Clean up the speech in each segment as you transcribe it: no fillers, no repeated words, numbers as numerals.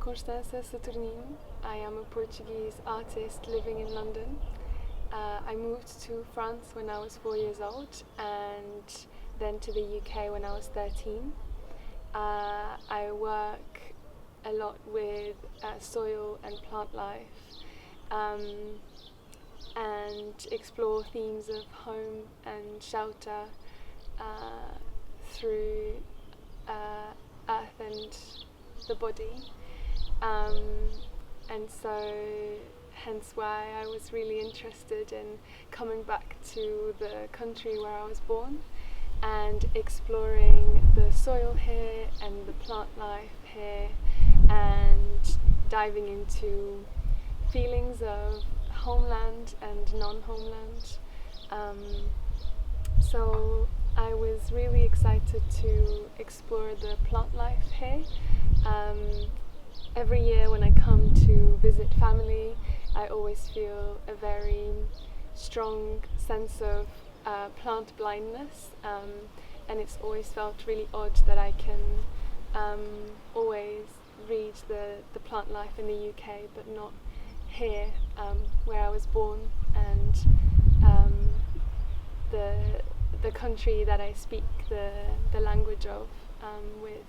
Constança Saturnino. I am a Portuguese artist living in London. I moved to France when I was 4 years old and then to the UK when I was 13. I work a lot with soil and plant life and explore themes of home and shelter through earth and the body, and so hence why I was really interested in coming back to the country where I was born and exploring the soil here and the plant life here and diving into feelings of homeland and non-homeland. So I was really excited to explore the plant life here. Every year when I come to visit family, I always feel a very strong sense of plant blindness, and it's always felt really odd that I can always read the plant life in the UK but not here, where I was born, and the country that I speak the language of with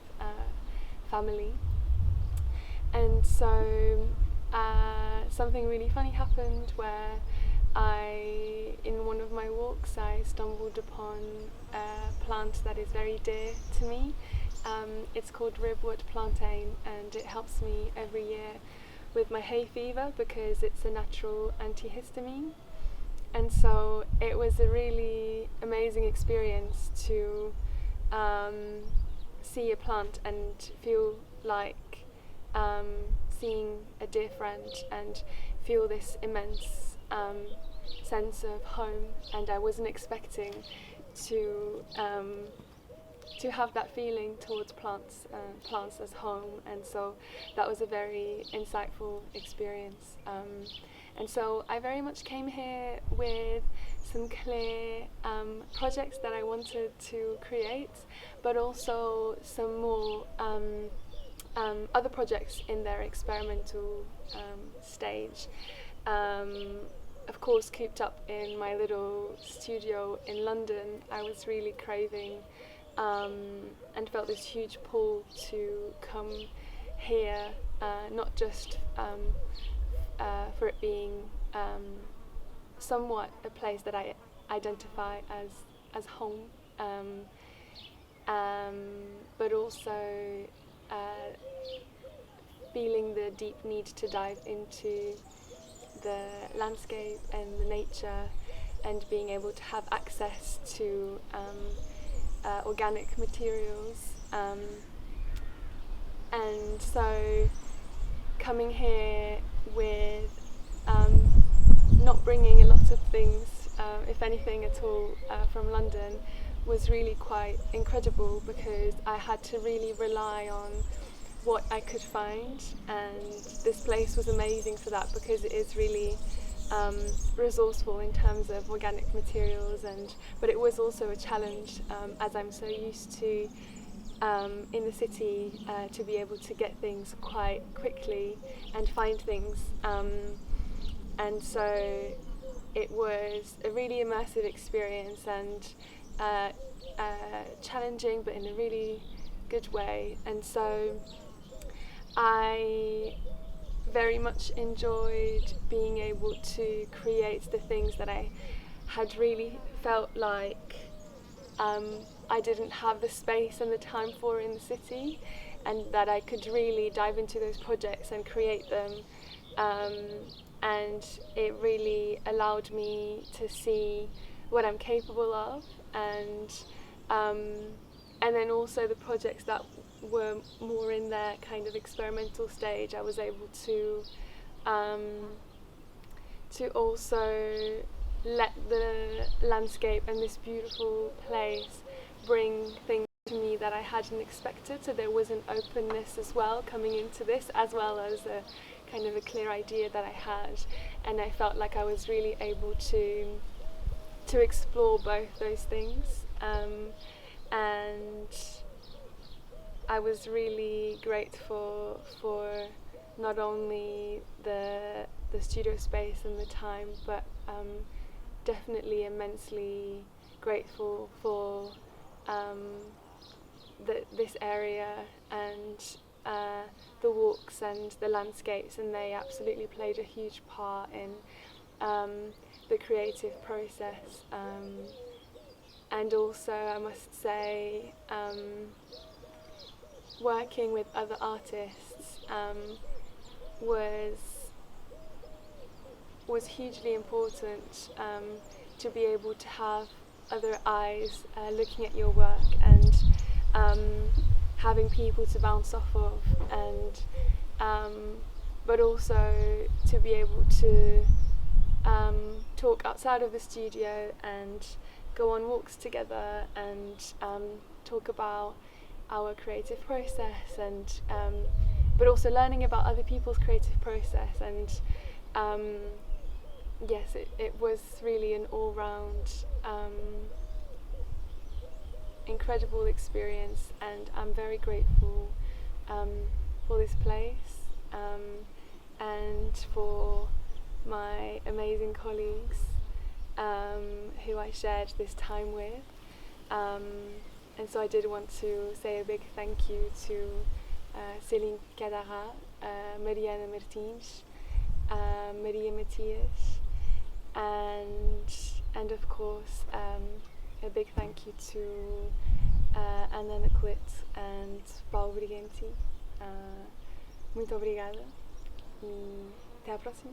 family. And so something really funny happened where in one of my walks, I stumbled upon a plant that is very dear to me. It's called ribwood plantain, and it helps me every year with my hay fever because it's a natural antihistamine. And so it was a really amazing experience to see a plant and feel like seeing a dear friend and feel this immense sense of home. And I wasn't expecting to have that feeling towards plants as home, and so that was a very insightful experience. And so I very much came here with some clear projects that I wanted to create, but also some more other projects in their experimental stage. Of course, cooped up in my little studio in London, I was really craving and felt this huge pull to come here, not just for it being somewhat a place that I identify as home, but also feeling the deep need to dive into the landscape and the nature and being able to have access to organic materials, and so coming here with not bringing a lot of things, if anything at all, from London was really quite incredible, because I had to really rely on what I could find, and this place was amazing for that because it is really resourceful in terms of organic materials, but it was also a challenge, as I'm so used to in the city, to be able to get things quite quickly and find things, and so it was a really immersive experience and challenging, but in a really good way. And so I very much enjoyed being able to create the things that I had really felt like I didn't have the space and the time for in the city, and that I could really dive into those projects and create them, and it really allowed me to see what I'm capable of, and then also the projects that were more in their kind of experimental stage, I was able to also let the landscape and this beautiful place bring things to me that I hadn't expected. So there was an openness as well coming into this, as well as a kind of a clear idea that I had, and I felt like I was really able to explore both those things, and I was really grateful for not only the studio space and the time, but definitely immensely grateful for this area and the walks and the landscapes, and they absolutely played a huge part in the creative process. And also, I must say, working with other artists was hugely important, to be able to have other eyes looking at your work, and having people to bounce off of, and but also to be able to talk outside of the studio and go on walks together and talk about our creative process, and but also learning about other people's creative process. And yes, it was really an all-round incredible experience, and I'm very grateful for this place and for my amazing colleagues who I shared this time with. And so I did want to say a big thank you to Céline Cadara, Mariana Martins, Maria Matias, and of course a big thank you to Ana Niclette and Paulo Brigenti. Muito obrigada e até à próxima.